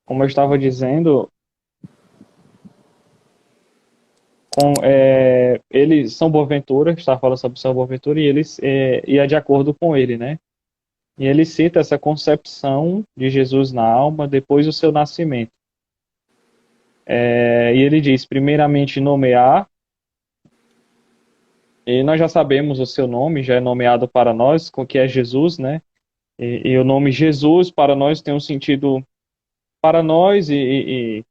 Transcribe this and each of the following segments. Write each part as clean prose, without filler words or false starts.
como eu estava dizendo, eles São Boaventura, estava falando sobre São Boaventura, e eles ia de acordo com ele, né? E ele cita essa concepção de Jesus na alma depois do seu nascimento. E ele diz, primeiramente, nomear, e nós já sabemos o seu nome, já é nomeado para nós, que é Jesus, né? E o nome Jesus para nós tem um sentido para nós, e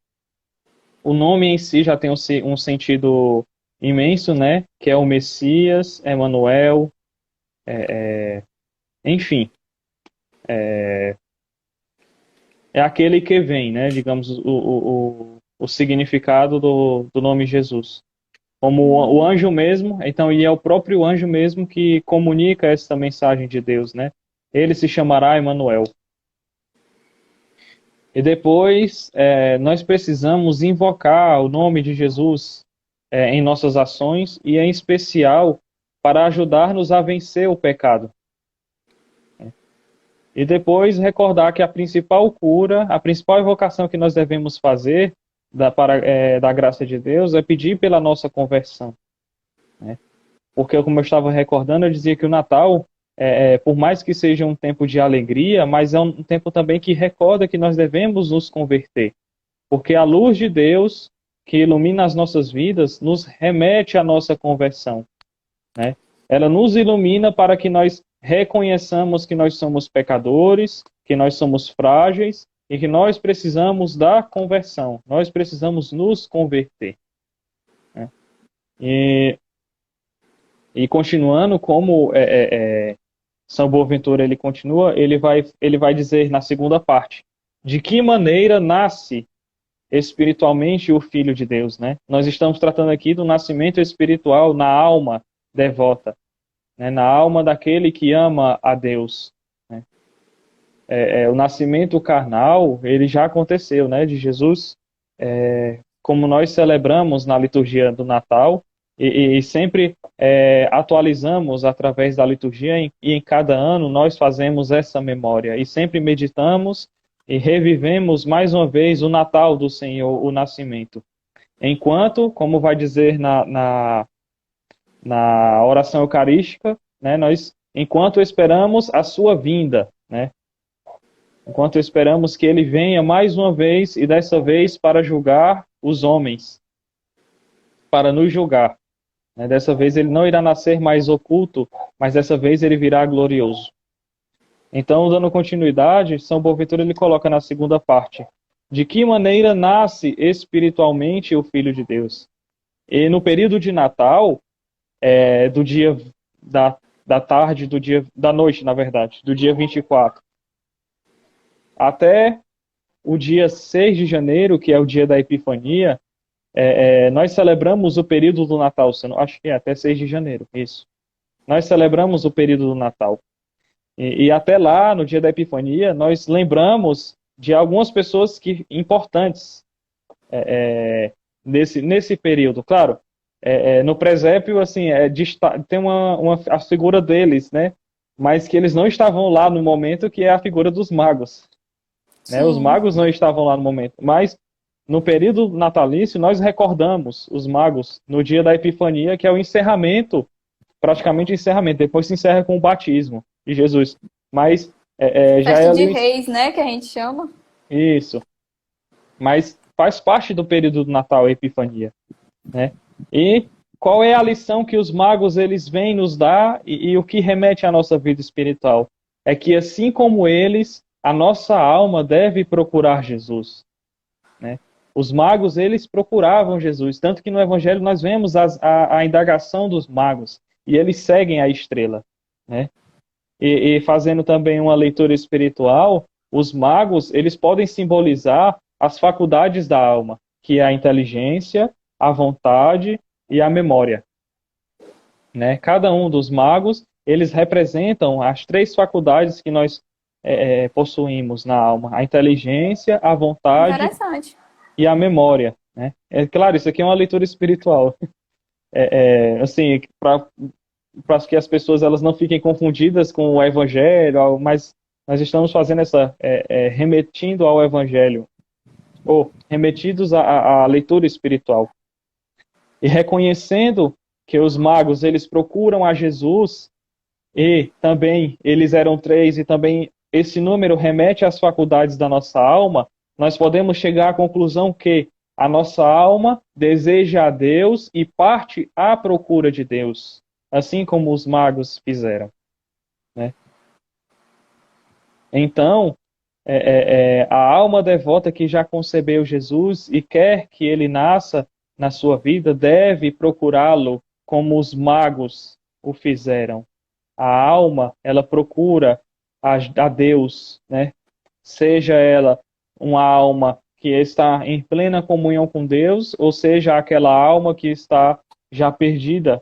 o nome em si já tem um sentido imenso, né? Que é o Messias, Emanuel, enfim, é aquele que vem, né? Digamos, o significado do nome Jesus. Como o anjo mesmo, então, e é o próprio anjo mesmo que comunica essa mensagem de Deus, né? Ele se chamará Emanuel. E depois, nós precisamos invocar o nome de Jesus em nossas ações e, em especial, para ajudar-nos a vencer o pecado. E depois recordar que a principal cura, a principal invocação que nós devemos fazer da graça de Deus é pedir pela nossa conversão, né? Porque, como eu estava recordando, eu dizia que o Natal, por mais que seja um tempo de alegria, mas é um tempo também que recorda que nós devemos nos converter. Porque a luz de Deus, que ilumina as nossas vidas, nos remete à nossa conversão, né? Ela nos ilumina para que nós reconheçamos que nós somos pecadores, que nós somos frágeis e que nós precisamos da conversão. Nós precisamos nos converter, né? E, e continuando, como São Boaventura ele continua, ele vai dizer na segunda parte, de que maneira nasce espiritualmente o Filho de Deus, né? Nós estamos tratando aqui do nascimento espiritual na alma devota, né? Na alma daquele que ama a Deus, né? O nascimento carnal, ele já aconteceu, né? De Jesus, como nós celebramos na liturgia do Natal, e sempre atualizamos através da liturgia, e em cada ano nós fazemos essa memória, e sempre meditamos e revivemos mais uma vez o Natal do Senhor, o nascimento. Enquanto, como vai dizer na oração eucarística, né, enquanto esperamos a sua vinda, né, enquanto esperamos que ele venha mais uma vez, e dessa vez para julgar os homens, para nos julgar, né. Dessa vez ele não irá nascer mais oculto, mas dessa vez ele virá glorioso. Então, dando continuidade, São Boaventura ele coloca na segunda parte, de que maneira nasce espiritualmente o Filho de Deus? E no período de Natal, do dia da tarde, da noite, na verdade, do dia 24, até o dia 6 de janeiro, que é o dia da Epifania, nós celebramos o período do Natal, acho que é até 6 de janeiro, isso. Nós celebramos o período do Natal. E até lá, no dia da Epifania, nós lembramos de algumas pessoas importantes nesse período. Claro, no presépio, assim, tem a figura deles, né? Mas que eles não estavam lá no momento, que é a figura dos magos, né? Os Sim. magos não estavam lá no momento. Mas no período natalício, nós recordamos os magos no dia da Epifania, que é o encerramento, praticamente o encerramento. Depois se encerra com o batismo de Jesus. Mas já é Festa de ali Reis, né, que a gente chama. isso. Mas faz parte do período do Natal, a Epifania, né? E qual é a lição que os magos eles vêm nos dar e o que remete à nossa vida espiritual? É que assim como eles, a nossa alma deve procurar Jesus, né? Os magos eles procuravam Jesus, tanto que no Evangelho nós vemos a indagação dos magos e eles seguem a estrela, né? E fazendo também uma leitura espiritual, os magos eles podem simbolizar as faculdades da alma, que é a inteligência, a vontade e a memória, né? Cada um dos magos eles representam as três faculdades que nós possuímos na alma: a inteligência, a vontade Interessante. e a memória, né? É claro, isso aqui é uma leitura espiritual, assim, para que as pessoas elas não fiquem confundidas com o Evangelho, mas nós estamos fazendo remetindo ao Evangelho, ou remetidos à leitura espiritual. E reconhecendo que os magos, eles procuram a Jesus, e também eles eram três, e também esse número remete às faculdades da nossa alma, nós podemos chegar à conclusão que a nossa alma deseja a Deus e parte à procura de Deus, assim como os magos fizeram, né? Então, a alma devota que já concebeu Jesus e quer que ele nasça na sua vida, deve procurá-lo como os magos o fizeram. A alma, ela procura a Deus, né? Seja ela uma alma que está em plena comunhão com Deus, ou seja, aquela alma que está já perdida,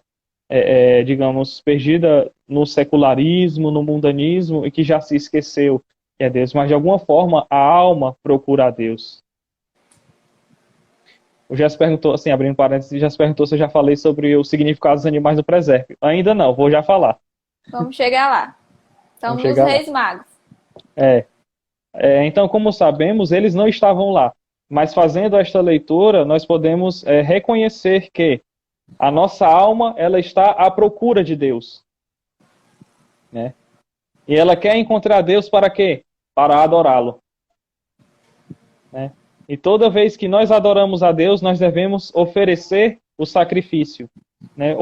digamos, perdida no secularismo, no mundanismo, e que já se esqueceu que é Deus. Mas, de alguma forma, a alma procura a Deus. O Jess perguntou, assim, abrindo parênteses, o Jess perguntou se eu já falei sobre o significado dos animais no presépio. Ainda não, vou já falar. Vamos chegar lá. Vamos Estamos nos chegar lá. Reis Magos. Então, como sabemos, eles não estavam lá. Mas fazendo esta leitura, nós podemos reconhecer que a nossa alma, ela está à procura de Deus, né? E ela quer encontrar Deus para quê? Para adorá-lo, né? E toda vez que nós adoramos a Deus, nós devemos oferecer o sacrifício, né?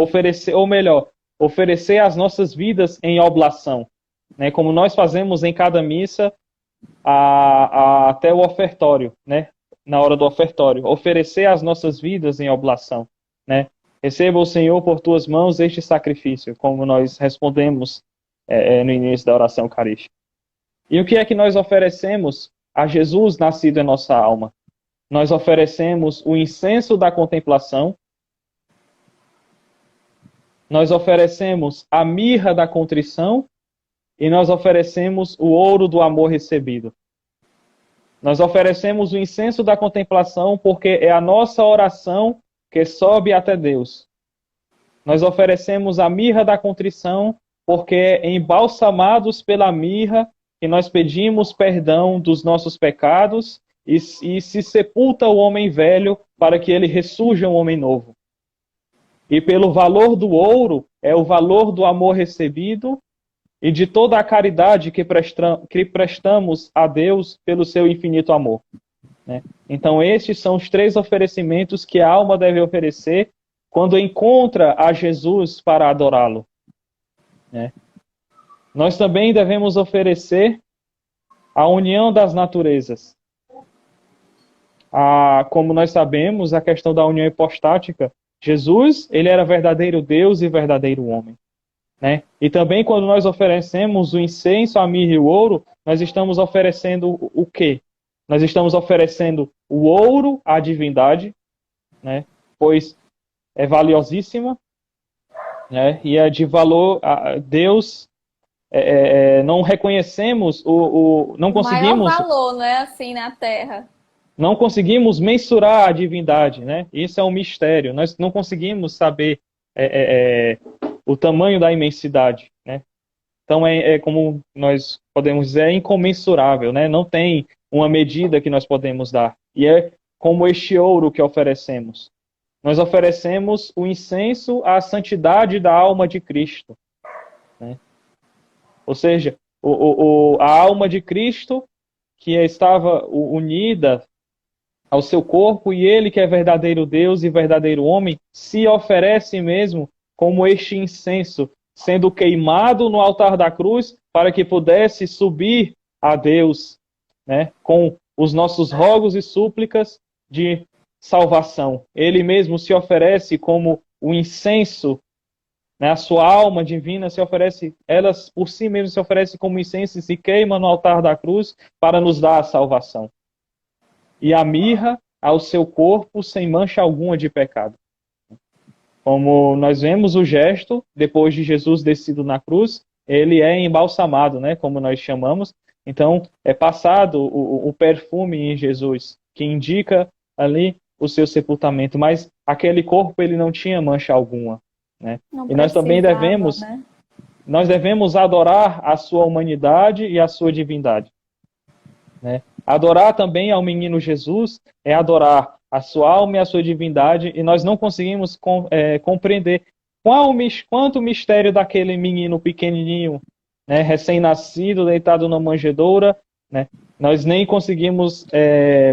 Oferecer as nossas vidas em oblação, né? Como nós fazemos em cada missa, até o ofertório, né? Na hora do ofertório, oferecer as nossas vidas em oblação, né? Receba o Senhor por tuas mãos este sacrifício, como nós respondemos no início da oração eucarística. E o que é que nós oferecemos a Jesus nascido em nossa alma? Nós oferecemos o incenso da contemplação, nós oferecemos a mirra da contrição e nós oferecemos o ouro do amor recebido. Nós oferecemos o incenso da contemplação porque é a nossa oração que sobe até Deus. Nós oferecemos a mirra da contrição porque é embalsamados pela mirra que nós pedimos perdão dos nossos pecados e se sepulta o homem velho para que ele ressurja um homem novo. E pelo valor do ouro é o valor do amor recebido e de toda a caridade que prestamos a Deus pelo seu infinito amor, né? Então estes são os três oferecimentos que a alma deve oferecer quando encontra a Jesus para adorá-lo, né? Nós também devemos oferecer a união das naturezas. Como nós sabemos, a questão da união hipostática, Jesus, ele era verdadeiro Deus e verdadeiro homem, né? E também quando nós oferecemos o incenso, a mirra e o ouro, nós estamos oferecendo o quê? Nós estamos oferecendo o ouro à divindade, né? Pois é valiosíssima, né? E é de valor a Deus. Não reconhecemos não conseguimos. O maior valor, não é assim na Terra. Não conseguimos mensurar a divindade, né? Isso é um mistério. Nós não conseguimos saber o tamanho da imensidade, né? Então como nós podemos dizer, é incomensurável, né? Não tem uma medida que nós podemos dar. E é como este ouro que oferecemos. Nós oferecemos o incenso à santidade da alma de Cristo, né? Ou seja, a alma de Cristo que estava unida ao seu corpo, e ele que é verdadeiro Deus e verdadeiro homem, se oferece mesmo como este incenso, sendo queimado no altar da cruz, para que pudesse subir a Deus, né, com os nossos rogos e súplicas de salvação. Ele mesmo se oferece como o incenso, né, a sua alma divina se oferece, ela por si mesma se oferece como incenso e se queima no altar da cruz para nos dar a salvação. E a mirra ao seu corpo sem mancha alguma de pecado. Como nós vemos o gesto, depois de Jesus descido na cruz, ele é embalsamado, né, como nós chamamos. Então, é passado o perfume em Jesus, que indica ali o seu sepultamento. Mas aquele corpo, ele não tinha mancha alguma, né? E nós também devemos, né? Nós devemos adorar a sua humanidade e a sua divindade, né? Adorar também ao menino Jesus é adorar a sua alma e a sua divindade, e nós não conseguimos compreender quanto mistério daquele menino pequenininho, né, recém-nascido, deitado na manjedoura, né, nós nem conseguimos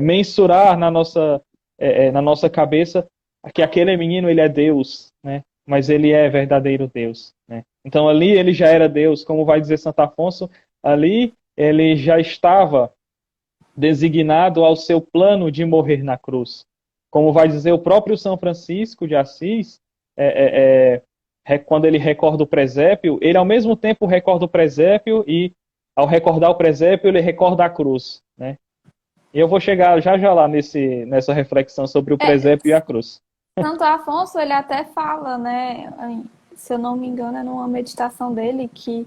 mensurar na nossa cabeça que aquele menino ele é Deus, né, mas ele é verdadeiro Deus, né. Então ali ele já era Deus, como vai dizer Santo Afonso, ali ele já estava designado ao seu plano de morrer na cruz. Como vai dizer o próprio São Francisco de Assis, quando ele recorda o presépio, ele ao mesmo tempo recorda o presépio e, ao recordar o presépio, ele recorda a cruz, né? E eu vou chegar já já lá nessa reflexão sobre o É, presépio e a cruz. Santo Afonso, ele até fala, né? Se eu não me engano, é numa meditação dele que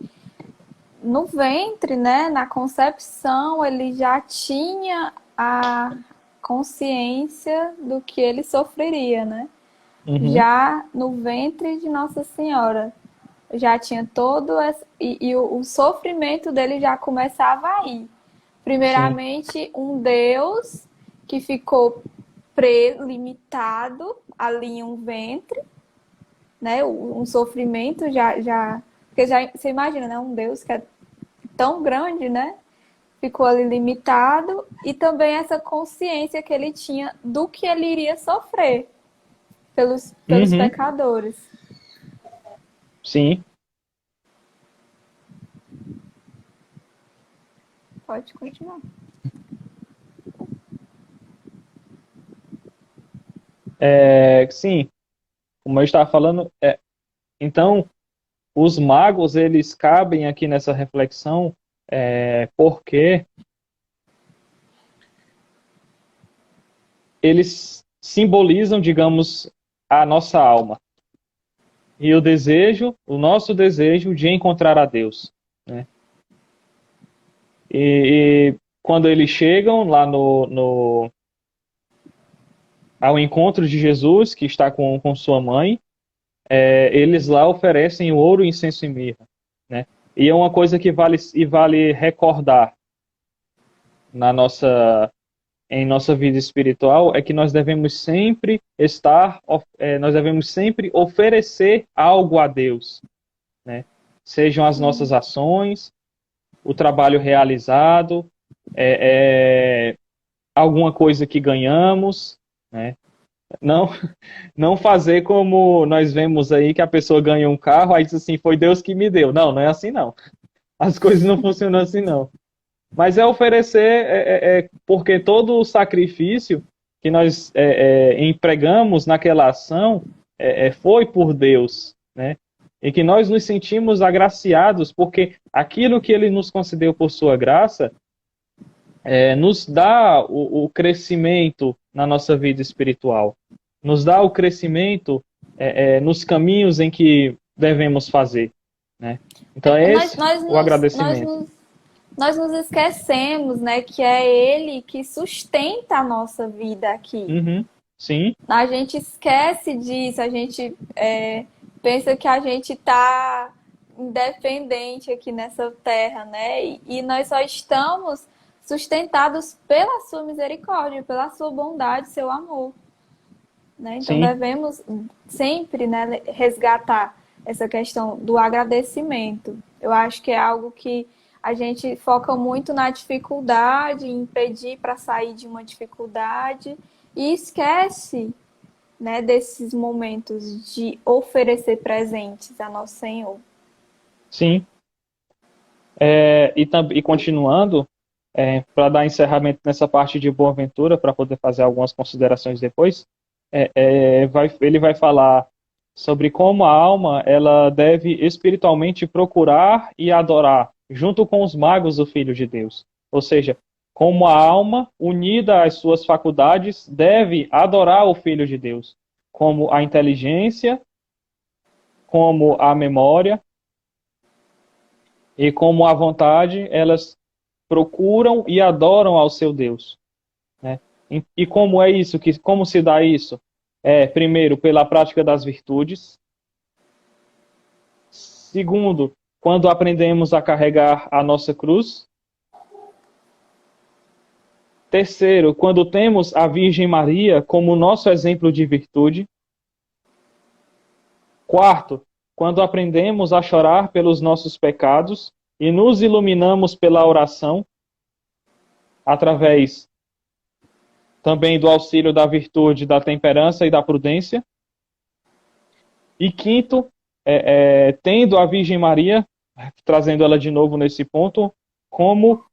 no ventre, né, na concepção, ele já tinha a consciência do que ele sofreria, né? Uhum, Já no ventre de Nossa Senhora, já tinha todo esse, e o sofrimento dele já começava aí. sim. Primeiramente, um Deus que ficou preso, limitado ali em um ventre, né? Um sofrimento já, porque já você imagina, né? Um Deus que é tão grande, né? Ficou ali limitado e também essa consciência que ele tinha do que ele iria sofrer pelos Uhum, pecadores. sim. Pode continuar. Sim, como eu estava falando, então os magos eles cabem aqui nessa reflexão porque eles simbolizam, digamos, a nossa alma e o nosso desejo de encontrar a Deus, né? E quando eles chegam lá ao encontro de Jesus, que está com sua mãe, eles lá oferecem o ouro, incenso e mirra, né? E é uma coisa que vale recordar na em nossa vida espiritual é que nós devemos sempre oferecer algo a Deus, né? Sejam as nossas ações, o trabalho realizado, é, é, alguma coisa que ganhamos, né? Não, não fazer como nós vemos aí que a pessoa ganha um carro, aí diz assim, foi Deus que me deu. Não, não é assim não. As coisas não funcionam assim não. Mas é oferecer, porque todo o sacrifício que nós empregamos naquela ação foi por Deus, né? E que nós nos sentimos agraciados, porque aquilo que Ele nos concedeu por sua graça nos dá o crescimento na nossa vida espiritual, nos dá o crescimento nos caminhos em que devemos fazer, né? Então é Nós, esse nós, o nos, nós, agradecimento. nos, nós nos esquecemos, né, que é Ele que sustenta a nossa vida aqui. Uhum, sim, A gente esquece disso, a gente pensa que a gente está independente aqui nessa terra, né? E nós só estamos sustentados pela sua misericórdia, pela sua bondade, seu amor, né? Então sim. devemos sempre, né, resgatar essa questão do agradecimento. Eu acho que é algo que a gente foca muito na dificuldade, em pedir para sair de uma dificuldade e esquece, né, desses momentos de oferecer presentes a nosso Senhor. Sim. E continuando, para dar encerramento nessa parte de Boaventura, para poder fazer algumas considerações depois, ele vai falar sobre como a alma ela deve espiritualmente procurar e adorar, junto com os magos, o Filho de Deus. Ou seja, como a alma, unida às suas faculdades, deve adorar o Filho de Deus, como a inteligência, como a memória, e como a vontade, elas procuram e adoram ao seu Deus, né? E como é isso? Como se dá isso? Primeiro, pela prática das virtudes. Segundo, quando aprendemos a carregar a nossa cruz. Terceiro, quando temos a Virgem Maria como nosso exemplo de virtude. Quarto, quando aprendemos a chorar pelos nossos pecados e nos iluminamos pela oração, através também do auxílio da virtude, da temperança e da prudência. E quinto, tendo a Virgem Maria, trazendo ela de novo nesse ponto, como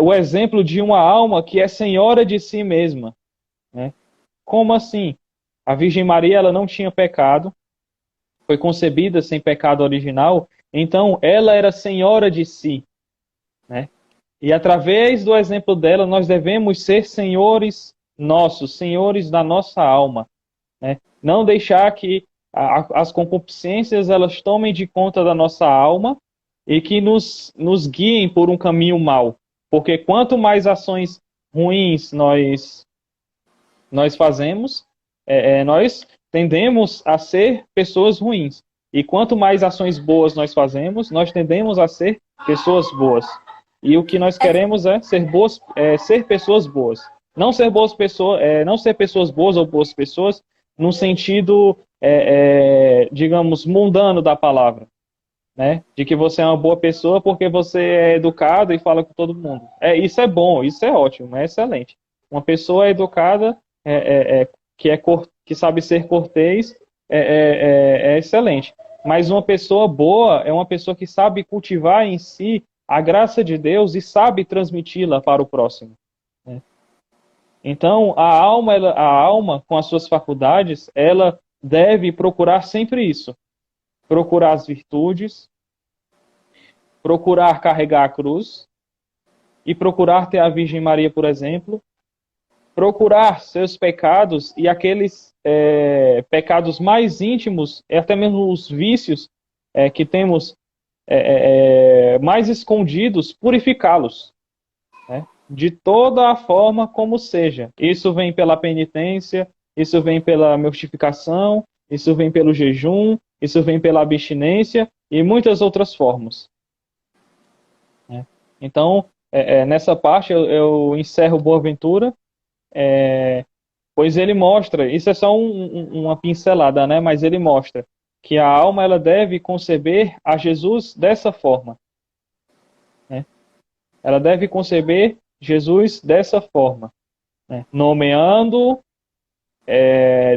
o exemplo de uma alma que é senhora de si mesma. Né? Como assim? A Virgem Maria ela não tinha pecado, foi concebida sem pecado original, então ela era senhora de si. Né? E através do exemplo dela, nós devemos ser senhores nossos, senhores da nossa alma. Né? Não deixar que as concupiscências elas tomem de conta da nossa alma e que nos guiem por um caminho mau. Porque quanto mais ações ruins nós fazemos, nós tendemos a ser pessoas ruins. E quanto mais ações boas nós fazemos, nós tendemos a ser pessoas boas. E o que nós queremos é ser pessoas boas. Não ser boas pessoas, não ser pessoas boas ou boas pessoas no sentido, digamos, mundano da palavra. Né? De que você é uma boa pessoa porque você é educado e fala com todo mundo. Isso é bom, isso é ótimo, é excelente. Uma pessoa educada, que sabe ser cortês, é excelente. Mas uma pessoa boa é uma pessoa que sabe cultivar em si a graça de Deus e sabe transmiti-la para o próximo. Né? Então, a alma, com as suas faculdades, ela deve procurar sempre isso. Procurar as virtudes, procurar carregar a cruz e procurar ter a Virgem Maria, por exemplo, procurar seus pecados e aqueles pecados mais íntimos, e até mesmo os vícios que temos mais escondidos, purificá-los. Né? De toda a forma como seja. Isso vem pela penitência, isso vem pela mortificação, isso vem pelo jejum, isso vem pela abstinência e muitas outras formas. Né? Então, nessa parte eu encerro Boaventura, pois ele mostra, isso é só uma pincelada, né? Mas ele mostra que a alma ela deve conceber a Jesus dessa forma. Né? Ela deve conceber Jesus dessa forma. Né? Nomeando,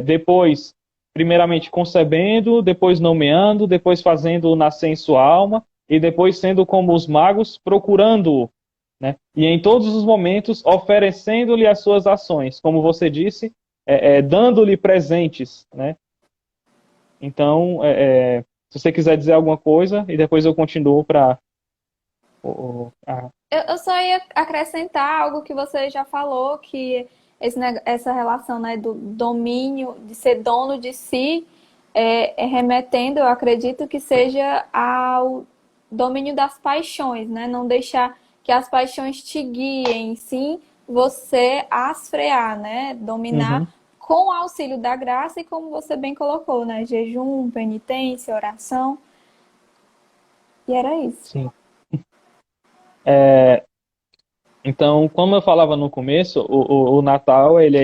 depois, primeiramente concebendo, depois nomeando, depois fazendo nascer em sua alma, e depois sendo como os magos, procurando-o. Né? E em todos os momentos, oferecendo-lhe as suas ações, como você disse, dando-lhe presentes. Né? Então, se você quiser dizer alguma coisa, e depois eu continuo para... Eu só ia acrescentar algo que você já falou, que essa relação, né, do domínio, de ser dono de si, remetendo, eu acredito que seja ao domínio das paixões, né? Não deixar que as paixões te guiem, sim, você as frear, né? Dominar com o auxílio da graça e como você bem colocou, né? Jejum, penitência, oração. E era isso. Sim. Então, como eu falava no começo, o Natal ele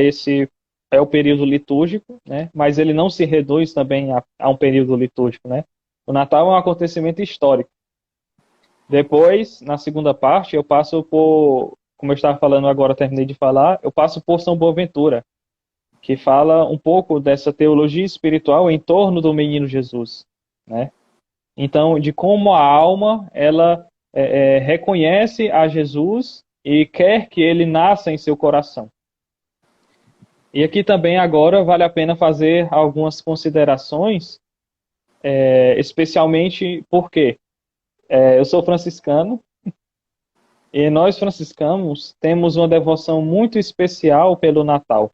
é o período litúrgico, né? Mas ele não se reduz também a um período litúrgico, né? O Natal é um acontecimento histórico. Depois, na segunda parte, eu passo por, como eu estava falando agora, terminei de falar, eu passo por São Boaventura, que fala um pouco dessa teologia espiritual em torno do menino Jesus, né? Então, de como a alma ela reconhece a Jesus e quer que ele nasça em seu coração. E aqui também agora vale a pena fazer algumas considerações, especialmente porque eu sou franciscano e nós franciscanos temos uma devoção muito especial pelo Natal.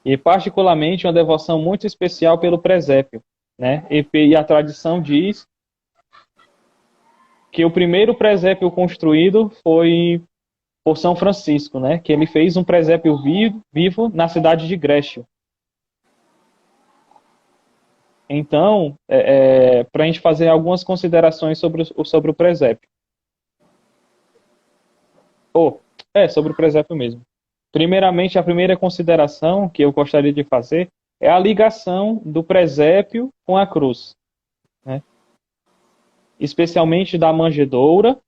E particularmente uma devoção muito especial pelo presépio. Né? E a tradição diz que o primeiro presépio construído foi por São Francisco, né? Que ele fez um presépio vivo na cidade de Grécio. Então, para a gente fazer algumas considerações sobre o presépio. sobre o presépio mesmo. Primeiramente, a primeira consideração que eu gostaria de fazer é a ligação do presépio com a cruz, né? Especialmente da manjedoura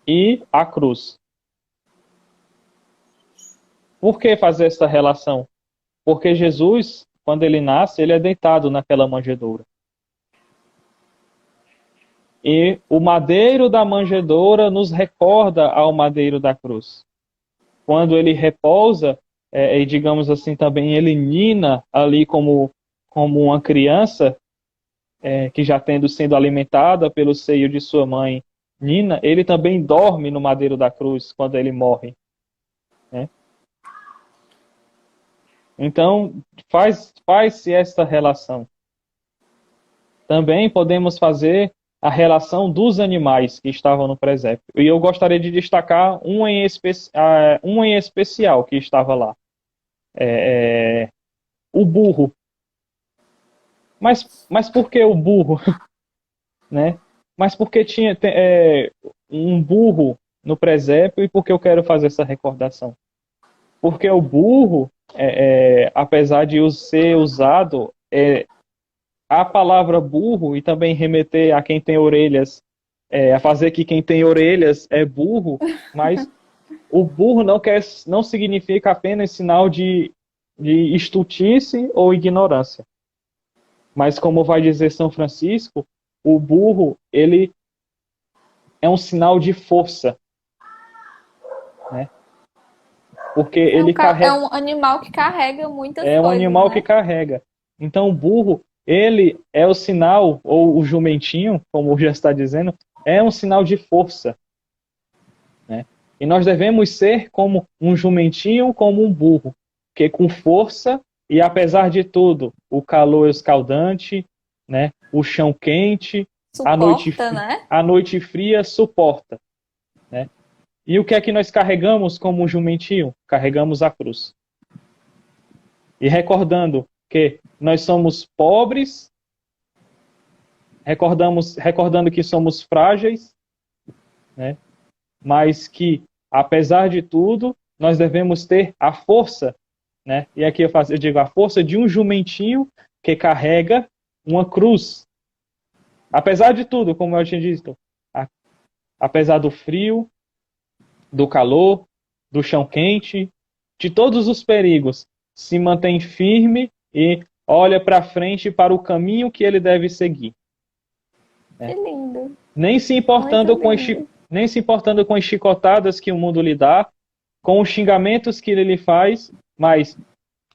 e a cruz. Por que fazer essa relação? Porque Jesus, quando ele nasce, ele é deitado naquela manjedoura. E o madeiro da manjedoura nos recorda ao madeiro da cruz. Quando ele repousa, e digamos assim também, ele nina ali como uma criança, que já sendo alimentada pelo seio de sua mãe, nina, ele também dorme no madeiro da cruz quando ele morre, né? Então, faz-se esta relação. Também podemos fazer a relação dos animais que estavam no presépio. E eu gostaria de destacar um em especial que estava lá. O burro. Mas por que o burro? Né? Mas por que tinha um burro no presépio e por que eu quero fazer essa recordação? Porque o burro, apesar de ser usado, a palavra burro e também remeter a quem tem orelhas, a fazer que quem tem orelhas é burro, mas o burro não significa apenas sinal de estultice ou ignorância. Mas como vai dizer São Francisco, o burro, ele é um sinal de força, né? Porque ele carrega... É um animal que carrega muitas coisas, É um animal, né? que carrega. Então o burro, ele é o sinal, ou o jumentinho, como já está dizendo, é um sinal de força, né? E nós devemos ser como um jumentinho, como um burro, que com força e apesar de tudo, o calor escaldante, né? O chão quente, Suporta, né? a noite fria suporta, né? E o que é que nós carregamos como um jumentinho? Carregamos a cruz. E recordando que nós somos pobres, recordando que somos frágeis, né? Mas que, apesar de tudo, nós devemos ter a força, né? E aqui eu digo a força de um jumentinho que carrega uma cruz. Apesar de tudo, como eu tinha dito, apesar do frio, do calor, do chão quente, de todos os perigos, se mantém firme e olha para frente para o caminho que ele deve seguir. Que lindo. Nem se importando com as chicotadas que o mundo lhe dá, com os xingamentos que ele lhe faz, mas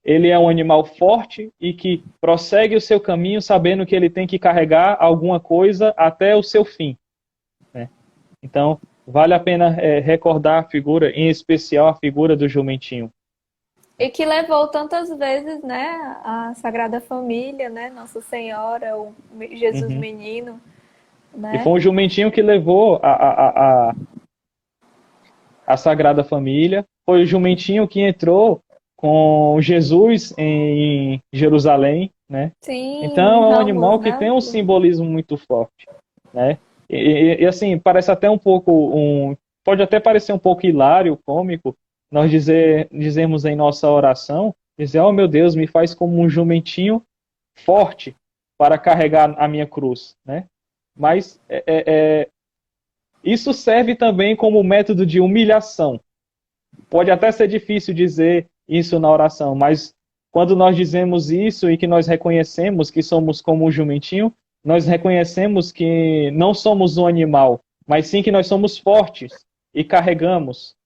ele é um animal forte e que prossegue o seu caminho sabendo que ele tem que carregar alguma coisa até o seu fim, né? Então, vale a pena recordar a figura, em especial a figura do jumentinho. E que levou tantas vezes, né, a Sagrada Família, né, Nossa Senhora, o Jesus Menino, né? E foi um jumentinho que levou a Sagrada Família, foi o jumentinho que entrou com Jesus em Jerusalém, né? Sim, então é um Ramos, animal que né? tem um simbolismo muito forte, né? E assim, parece até um pouco pode até parecer um pouco hilário, cômico, nós dizermos em nossa oração, dizer, oh meu Deus, me faz como um jumentinho forte para carregar a minha cruz, né? Mas isso serve também como método de humilhação. Pode até ser difícil dizer isso na oração, mas quando nós dizemos isso e que nós reconhecemos que somos como um jumentinho, nós reconhecemos que não somos um animal, mas sim que nós somos fortes e carregamos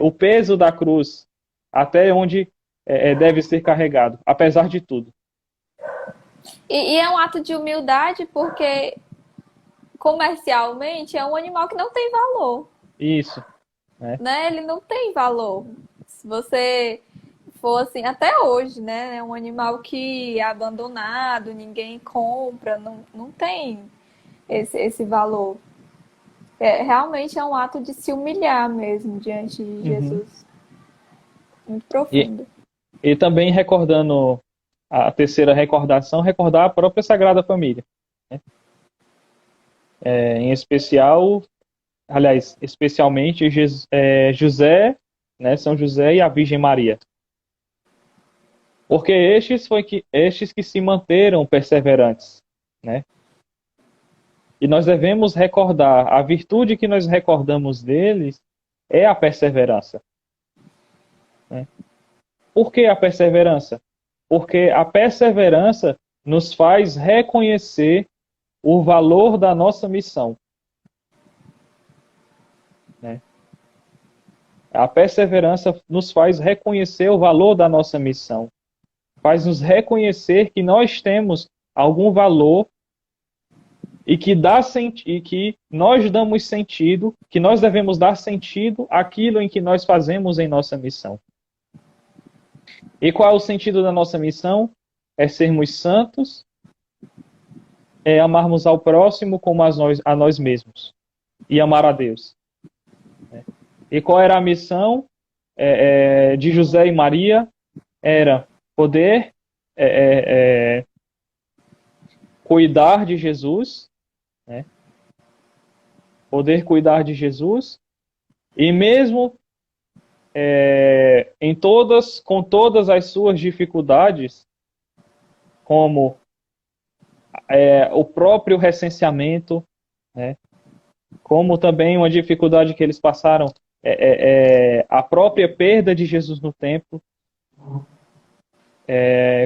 o peso da cruz até onde deve ser carregado, apesar de tudo. E é um ato de humildade porque comercialmente é um animal que não tem valor. Isso. Né? Ele não tem valor. Se você for assim, até hoje, né? É um animal que é abandonado, ninguém compra, não tem esse valor. Realmente é um ato de se humilhar mesmo diante de Jesus. Muito profundo. E também recordando a terceira recordação, recordar a própria Sagrada Família, né? Em especial aliás, especialmente José, né, São José e a Virgem Maria. Porque estes que se manteram perseverantes, né? E nós devemos recordar, a virtude que nós recordamos deles é a perseverança, né? Por que a perseverança? Porque a perseverança nos faz reconhecer o valor da nossa missão, né? A perseverança nos faz reconhecer o valor da nossa missão, faz nos reconhecer que nós temos algum valor e que nós damos sentido, que nós devemos dar sentido àquilo em que nós fazemos em nossa missão. E qual é o sentido da nossa missão? É sermos santos, é amarmos ao próximo como a nós mesmos e amar a Deus. E qual era a missão de José e Maria? Era poder cuidar de Jesus, né? Poder cuidar de Jesus e mesmo com todas as suas dificuldades, como o próprio recenseamento, né? Como também uma dificuldade que eles passaram a própria perda de Jesus no templo,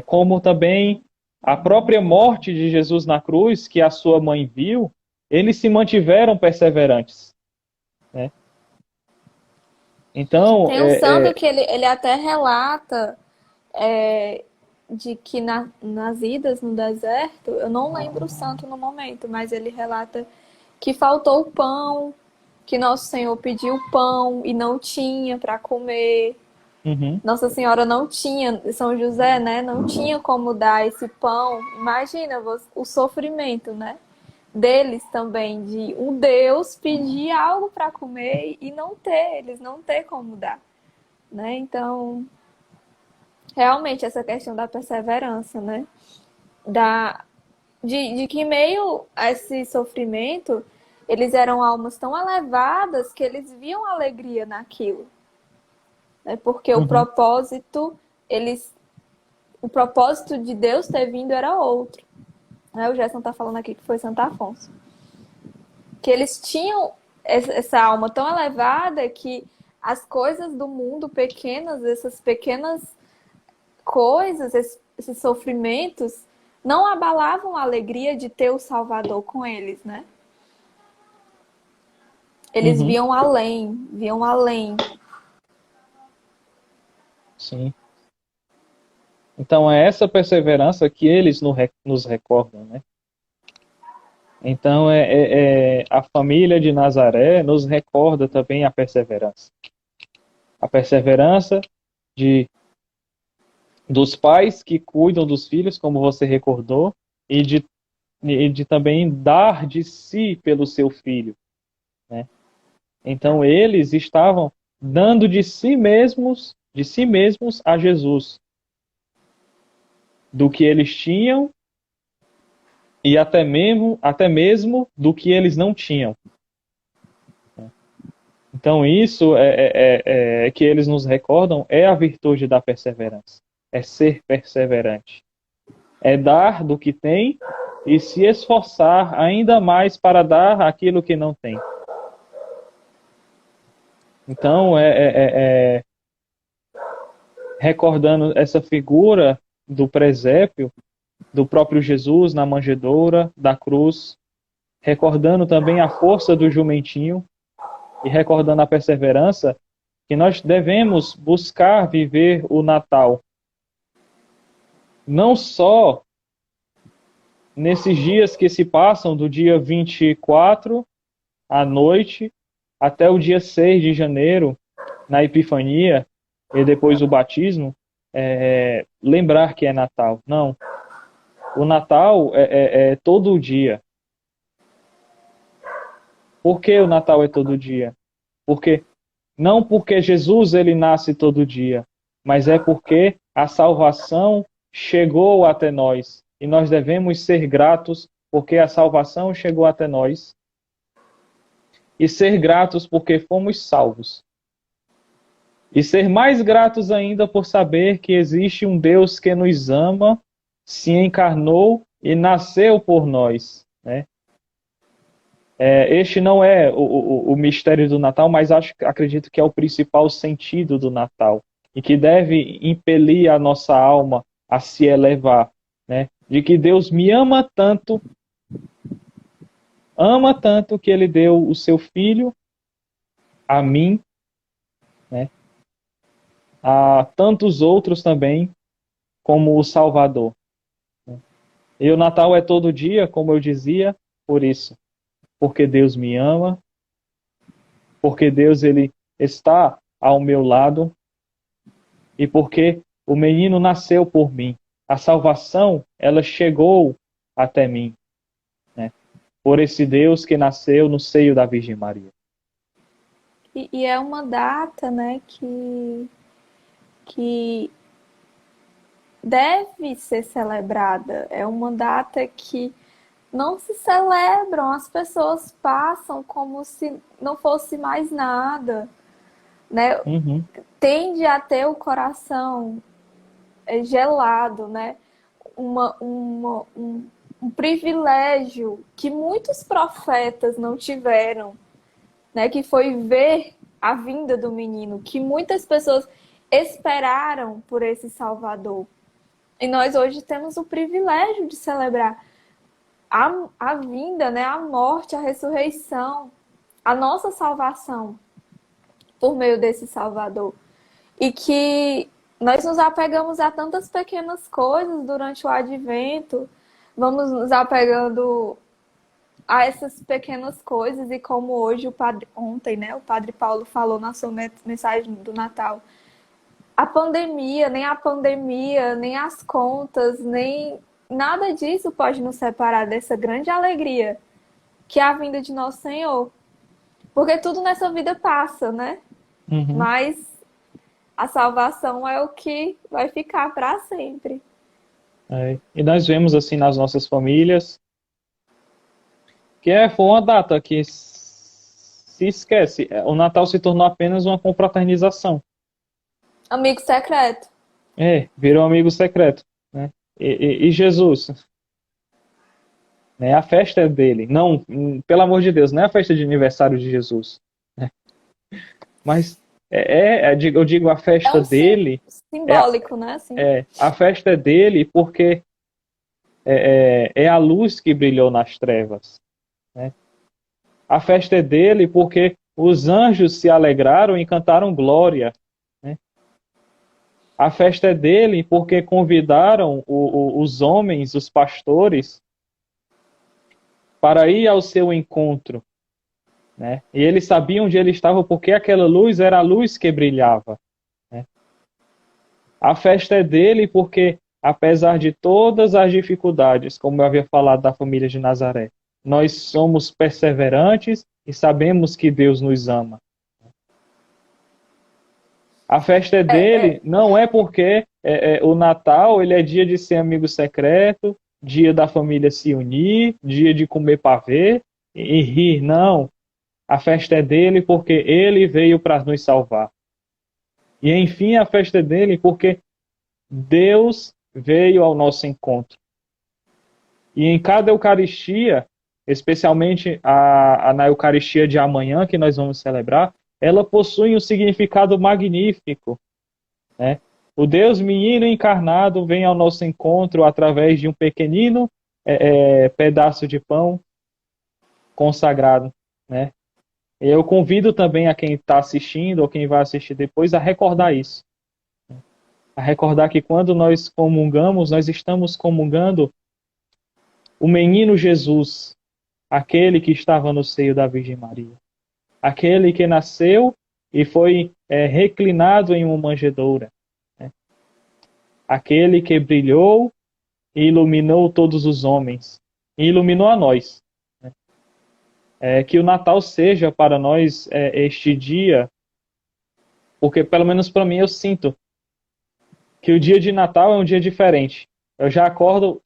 como também a própria morte de Jesus na cruz, que a sua mãe viu, eles se mantiveram perseverantes, né? Então, Tem um santo que ele até relata de que nas idas no deserto, eu não lembro o santo no momento, mas ele relata que faltou o pão, que Nosso Senhor pediu pão e não tinha para comer. Nossa Senhora não tinha, São José, né, não tinha como dar esse pão. Imagina o sofrimento, né, deles também, de um Deus pedir algo para comer e não ter, eles não ter como dar, né? Então, realmente essa questão da perseverança, né, de que em meio a esse sofrimento, eles eram almas tão elevadas que eles viam alegria naquilo. Porque o propósito de Deus ter vindo era outro. O Gerson está falando aqui que foi Santo Afonso. Que eles tinham essa alma tão elevada que as coisas do mundo pequenas, essas pequenas coisas, esses sofrimentos, não abalavam a alegria de ter o Salvador com eles, né? Eles viam além, viam além. Sim. Então é essa perseverança que eles nos recordam, né? Então a família de Nazaré nos recorda também a perseverança. A perseverança dos pais que cuidam dos filhos, como você recordou, e de também dar de si pelo seu filho, né? Então eles estavam dando de si mesmos a Jesus, do que eles tinham e até mesmo do que eles não tinham. Então isso que eles nos recordam é a virtude da perseverança, é ser perseverante, é dar do que tem e se esforçar ainda mais para dar aquilo que não tem. Então recordando essa figura do presépio, do próprio Jesus na manjedoura, da cruz, recordando também a força do jumentinho e recordando a perseverança, que nós devemos buscar viver o Natal. Não só nesses dias que se passam do dia 24 à noite até o dia 6 de janeiro, na Epifania, e depois o batismo, lembrar que é Natal. Não. O Natal é todo dia. Por que o Natal é todo dia? Não porque Jesus ele nasce todo dia, mas é porque a salvação chegou até nós. E nós devemos ser gratos porque a salvação chegou até nós. e ser gratos porque fomos salvos. E ser mais gratos ainda por saber que existe um Deus que nos ama, se encarnou e nasceu por nós, né? Este não é o mistério do Natal, mas acredito que é o principal sentido do Natal e que deve impelir a nossa alma a se elevar, né? De que Deus me ama tanto que Ele deu o seu Filho a mim, né? A tantos outros também como o Salvador. E o Natal é todo dia, como eu dizia, por isso. Porque Deus me ama, porque Deus ele está ao meu lado e porque o menino nasceu por mim. A salvação, ela chegou até mim, né? Por esse Deus que nasceu no seio da Virgem Maria. E é uma data, né, que deve ser celebrada. É uma data que não se celebram, as pessoas passam como se não fosse mais nada, né? Uhum. Tende a ter o coração gelado, né? Um privilégio que muitos profetas não tiveram, né? Que foi ver a vinda do menino, que muitas pessoas esperaram por esse Salvador. E nós hoje temos o privilégio de celebrar a vinda, né? A morte, a ressurreição, a nossa salvação por meio desse Salvador. E que nós nos apegamos a tantas pequenas coisas durante o advento, vamos nos apegando a essas pequenas coisas, e como hoje ontem, né, o Padre Paulo falou na sua mensagem do Natal, nem a pandemia, nem as contas, nem nada disso pode nos separar dessa grande alegria que é a vinda de nosso Senhor. Porque tudo nessa vida passa, né? Uhum. Mas a salvação é o que vai ficar para sempre. E nós vemos assim nas nossas famílias que foi uma data que se esquece. O Natal se tornou apenas uma confraternização. Amigo secreto. Virou amigo secreto, né? E Jesus, né? A festa é dele. Não, pelo amor de Deus, não é a festa de aniversário de Jesus, né? Mas eu digo a festa dele. Simbólico, né? Assim. A festa é dele porque é a luz que brilhou nas trevas, né? A festa é dele porque os anjos se alegraram e cantaram glória, né? A festa é dele porque convidaram os homens, os pastores, para ir ao seu encontro, né? E eles sabiam onde ele estava porque aquela luz era a luz que brilhava, né? A festa é dele porque, apesar de todas as dificuldades, como eu havia falado da família de Nazaré, nós somos perseverantes e sabemos que Deus nos ama. A festa é dele, não é porque o Natal ele é dia de ser amigo secreto, dia da família se unir, dia de comer pavê e rir, não. A festa é dele porque ele veio para nos salvar. E enfim, a festa é dele porque Deus veio ao nosso encontro. E em cada Eucaristia, especialmente na Eucaristia de amanhã, que nós vamos celebrar, ela possui um significado magnífico, né? O Deus menino encarnado vem ao nosso encontro através de um pequenino pedaço de pão consagrado, né? Eu convido também a quem está assistindo ou quem vai assistir depois a recordar isso. A recordar que quando nós comungamos, nós estamos comungando o menino Jesus, aquele que estava no seio da Virgem Maria. Aquele que nasceu e foi reclinado em uma manjedoura, né? Aquele que brilhou e iluminou todos os homens, e iluminou a nós, né? Que o Natal seja para nós este dia, porque pelo menos para mim eu sinto que o dia de Natal é um dia diferente. Eu já acordo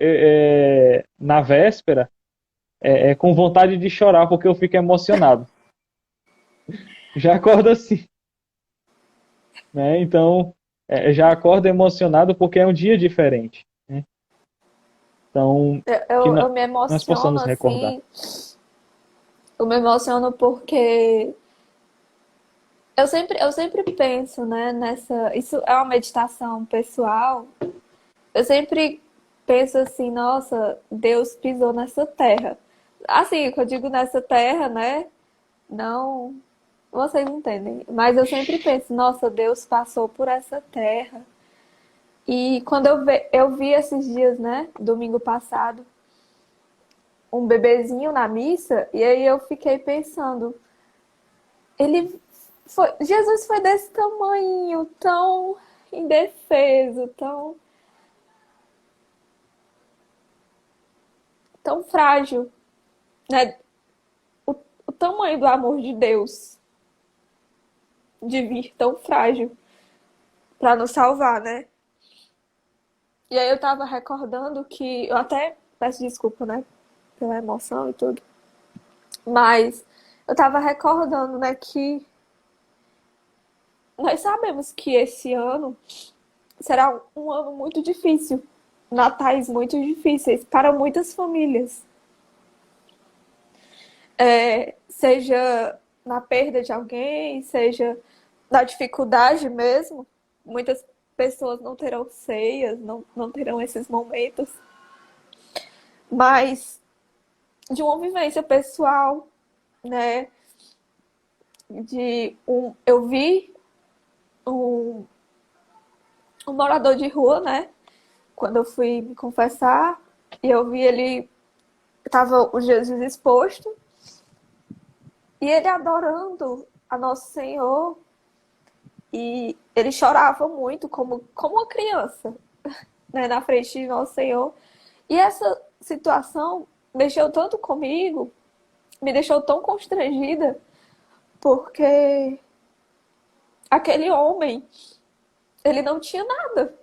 na véspera com vontade de chorar, porque eu fico emocionado. Já acorda assim, né? Então, já acorda emocionado porque é um dia diferente, né? Então, que Eu me nós emociono possamos recordar. assim, eu me emociono porque eu sempre penso, né, nessa. Isso é uma meditação pessoal. Eu sempre penso assim, nossa, Deus pisou nessa terra. Assim, que eu digo nessa terra, né? Não, vocês entendem. Mas eu sempre penso, nossa, Deus passou por essa terra. E quando eu vi esses dias, né, domingo passado, um bebezinho na missa, e aí eu fiquei pensando, Jesus foi desse tamanho, tão indefeso, tão frágil, né? O, o tamanho do amor de Deus de vir tão frágil para nos salvar, né? E aí eu tava recordando que eu até peço desculpa, né, pela emoção e tudo, mas eu tava recordando, né, que nós sabemos que esse ano será um ano muito difícil, natais muito difíceis para muitas famílias. Seja na perda de alguém, seja na dificuldade mesmo. Muitas pessoas não terão ceias, não terão esses momentos, mas de uma vivência pessoal, né? Eu vi um, um morador de rua, né? Quando eu fui me confessar, e eu vi ele, tava o Jesus exposto, e ele adorando a Nosso Senhor, e ele chorava muito, como uma criança, né, na frente de Nosso Senhor. E essa situação mexeu tanto comigo, me deixou tão constrangida, porque aquele homem, ele não tinha nada,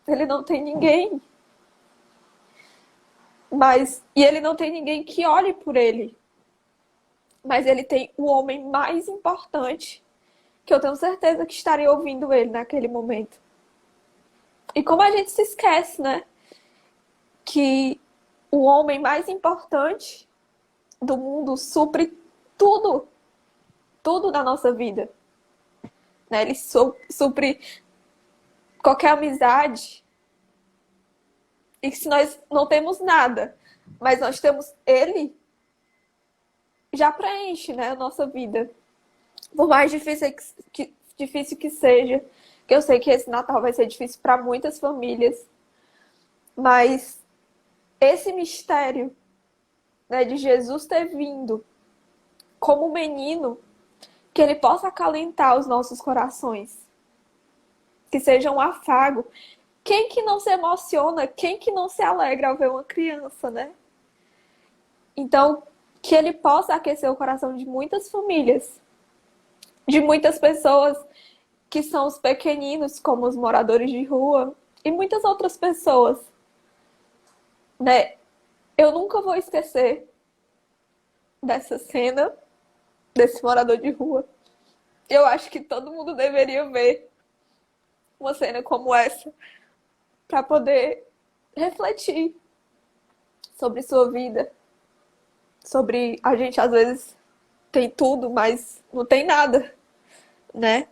ele não tem ninguém, e ele não tem ninguém que olhe por ele, mas ele tem o homem mais importante, que eu tenho certeza que estaria ouvindo ele naquele momento. E como a gente se esquece, né? Que o homem mais importante do mundo supre tudo, tudo na nossa vida. Né? Ele supre qualquer amizade. E se nós não temos nada, mas nós temos ele, já preenche, né, a nossa vida. Por mais difícil que seja, que eu sei que esse Natal vai ser difícil para muitas famílias, mas esse mistério, né, de Jesus ter vindo como menino, que ele possa acalentar os nossos corações, que seja um afago. Quem que não se emociona, quem que não se alegra ao ver uma criança, né? Então, que ele possa aquecer o coração de muitas famílias, de muitas pessoas que são os pequeninos, como os moradores de rua, e muitas outras pessoas, né? Eu nunca vou esquecer dessa cena, desse morador de rua. Eu acho que todo mundo deveria ver uma cena como essa para poder refletir sobre sua vida, sobre a gente às vezes tem tudo, mas não tem nada, né?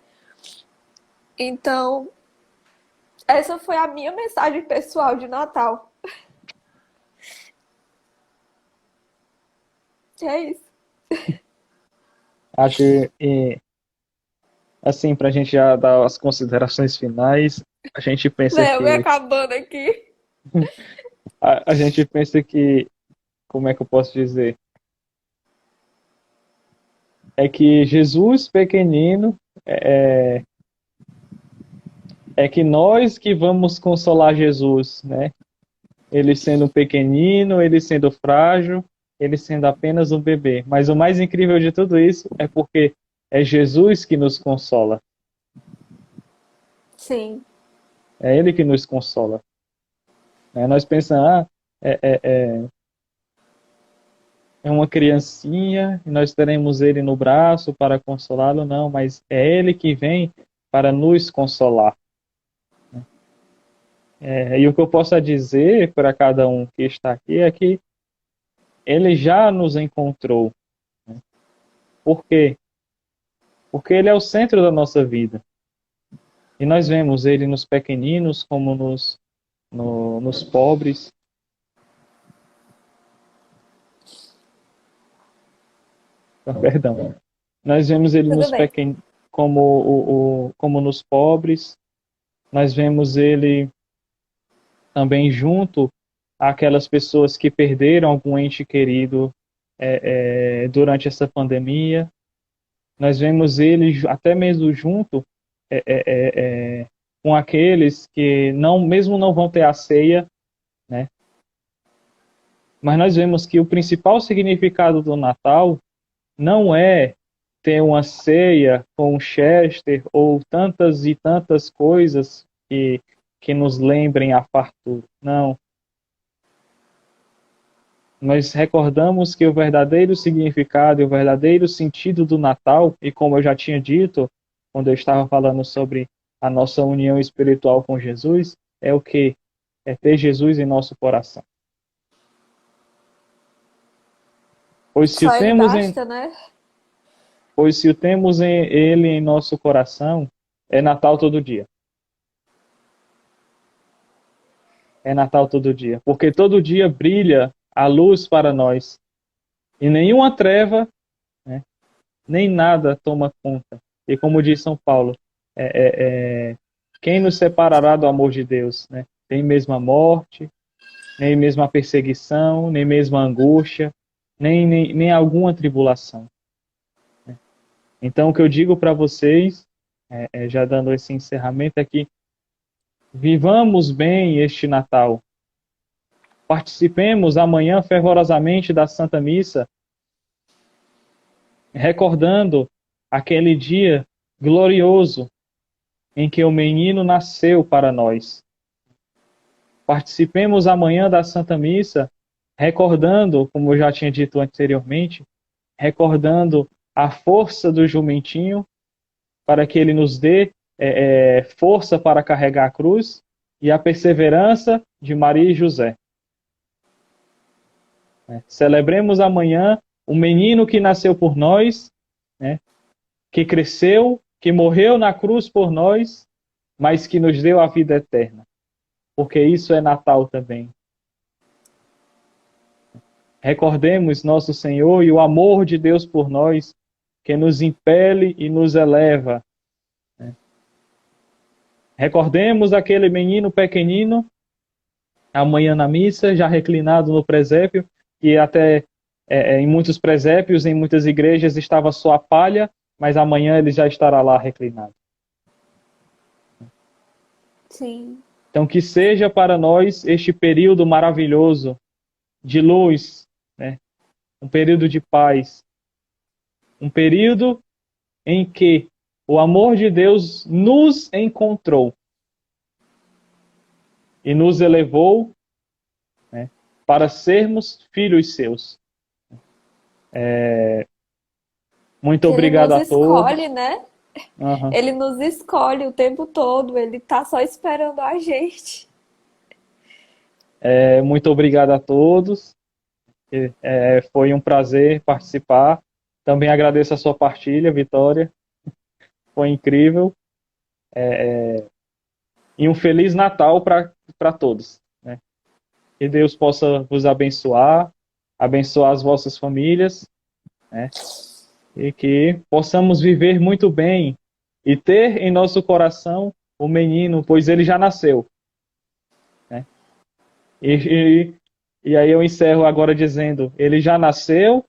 Então, essa foi a minha mensagem pessoal de Natal. E é isso. Acho, assim, para a gente já dar as considerações finais, a gente pensa Léo, me que acabando aqui. a gente pensa que, como é que eu posso dizer? É que Jesus pequenino é que nós que vamos consolar Jesus, né? Ele sendo pequenino, ele sendo frágil, ele sendo apenas um bebê. Mas o mais incrível de tudo isso é porque é Jesus que nos consola. Sim, É Ele que nos consola. Nós pensamos, é, é uma criancinha e nós teremos ele no braço para consolá-lo, não, mas é ele que vem para nos consolar. E o que eu posso dizer para cada um que está aqui é que ele já nos encontrou. Por quê? Porque ele é o centro da nossa vida. E nós vemos ele nos pequeninos como nos pobres. Perdão. Nós vemos ele Tudo nos bem. como nos pobres. Nós vemos ele também junto àquelas pessoas que perderam algum ente querido durante essa pandemia. Nós vemos ele até mesmo junto com aqueles que mesmo não vão ter a ceia, né? Mas nós vemos que o principal significado do Natal não é ter uma ceia com um Chester ou tantas e tantas coisas que nos lembrem a fartura. Não. Nós recordamos que o verdadeiro significado e o verdadeiro sentido do Natal, e como eu já tinha dito, quando eu estava falando sobre a nossa união espiritual com Jesus, é o quê? É ter Jesus em nosso coração. Pois se Só o ele temos basta, né? ele em nosso coração, é Natal todo dia. É Natal todo dia. Porque todo dia brilha a luz para nós. E nenhuma treva, né, nem nada toma conta. E como diz São Paulo, quem nos separará do amor de Deus? Né? Nem mesmo a morte, nem mesmo a perseguição, nem mesmo a angústia, nem alguma tribulação. Então, o que eu digo para vocês, já dando esse encerramento, é que vivamos bem este Natal. Participemos amanhã fervorosamente da Santa Missa, recordando aquele dia glorioso em que o menino nasceu para nós. Participemos amanhã da Santa Missa, recordando, como eu já tinha dito anteriormente, recordando a força do jumentinho, para que ele nos dê força para carregar a cruz, e a perseverança de Maria e José. Celebremos amanhã o menino que nasceu por nós, né, que cresceu, que morreu na cruz por nós, mas que nos deu a vida eterna. Porque isso é Natal também. Recordemos nosso Senhor e o amor de Deus por nós, que nos impele e nos eleva. Recordemos aquele menino pequenino, amanhã na missa, já reclinado no presépio, e até em muitos presépios, em muitas igrejas, estava só a palha, mas amanhã ele já estará lá reclinado. Sim. Então, que seja para nós este período maravilhoso de luz, né? Um período de paz, um período em que o amor de Deus nos encontrou e nos elevou, né, para sermos filhos seus. Muito Que ele obrigado nos a todos. escolhe, né? Uhum. Ele nos escolhe o tempo todo, ele tá só esperando a gente. Muito obrigado a todos. Foi um prazer participar. Também agradeço a sua partilha, Vitória. Foi incrível. E um Feliz Natal para todos. Né? Que Deus possa vos abençoar, abençoar as vossas famílias, né? E que possamos viver muito bem e ter em nosso coração o menino, pois ele já nasceu. Né? E aí eu encerro agora dizendo, ele já nasceu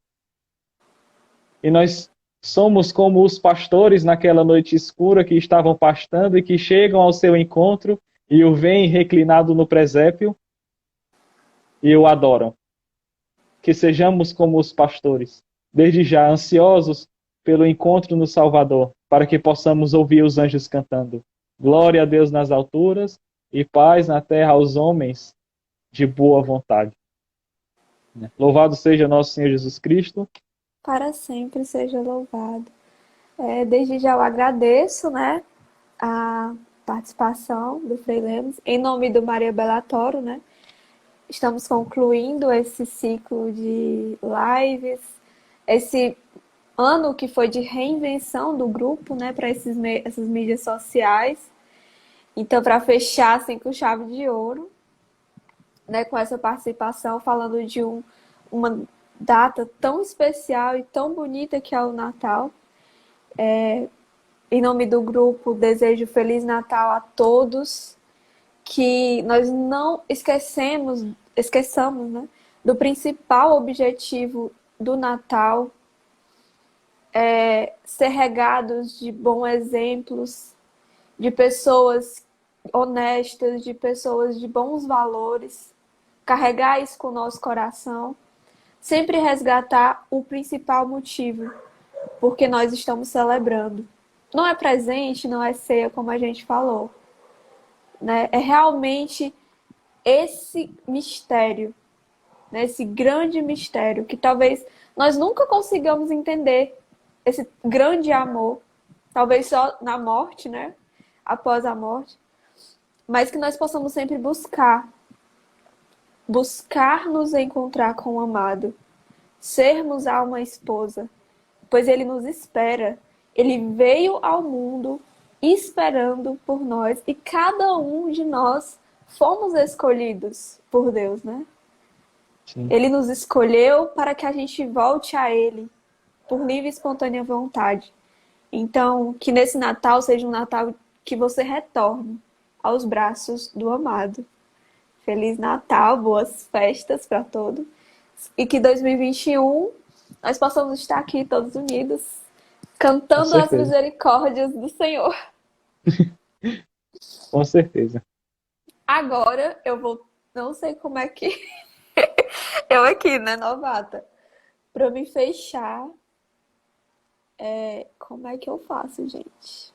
e nós somos como os pastores naquela noite escura que estavam pastando e que chegam ao seu encontro e o veem reclinado no presépio e o adoram. Que sejamos como os pastores, desde já ansiosos pelo encontro no Salvador, para que possamos ouvir os anjos cantando. Glória a Deus nas alturas e paz na terra aos homens de boa vontade. né? Louvado seja nosso Senhor Jesus Cristo. Para sempre seja louvado. Desde já eu agradeço, né, a participação do Frei Lemos, em nome do Maria Bellatório, né? Estamos concluindo esse ciclo de lives, esse ano que foi de reinvenção do grupo, né, para essas mídias sociais. Então, para fechar assim com chave de ouro, né, com essa participação, falando de uma data tão especial e tão bonita que é o Natal. Em nome do grupo, desejo Feliz Natal a todos, que nós não esqueçamos, né, do principal objetivo do Natal, ser regados de bons exemplos, de pessoas honestas, de pessoas de bons valores, carregar isso com o nosso coração, sempre resgatar o principal motivo, porque nós estamos celebrando. Não é presente, não é ceia, como a gente falou, né? É realmente esse mistério, né? Esse grande mistério que talvez nós nunca consigamos entender, esse grande amor, talvez só na morte, né? Após a morte, mas que nós possamos sempre buscar nos encontrar com o amado, sermos alma esposa, pois ele nos espera. Ele veio ao mundo esperando por nós e cada um de nós fomos escolhidos por Deus, né? Sim. Ele nos escolheu para que a gente volte a Ele por livre e espontânea vontade. Então, que nesse Natal seja um Natal que você retorne aos braços do amado. Feliz Natal, boas festas para todos. E que 2021 nós possamos estar aqui todos unidos, Com cantando as certeza. misericórdias do Senhor. Com certeza. Agora eu vou, não sei como é que eu aqui, né, novata, para me fechar, como é que eu faço, gente?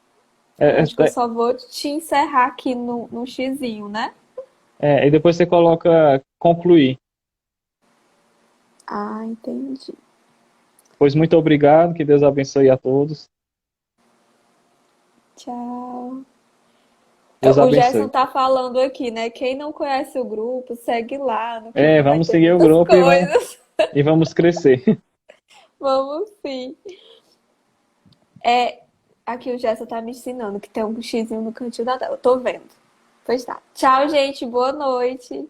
É, Acho que eu só vou te encerrar aqui no xizinho, né? e depois você coloca concluir. Ah, entendi. Pois muito obrigado, que Deus abençoe a todos. Tchau. Deus O Gerson abençoe. tá falando aqui, né? Quem não conhece o grupo, segue lá, no final vai Vamos ter seguir o muitas grupo coisas. e vamos crescer. Vamos sim. Aqui o Gerson tá me ensinando que tem um xizinho no cantinho da tela. Eu tô vendo. Pois tá. Tchau, gente. Boa noite.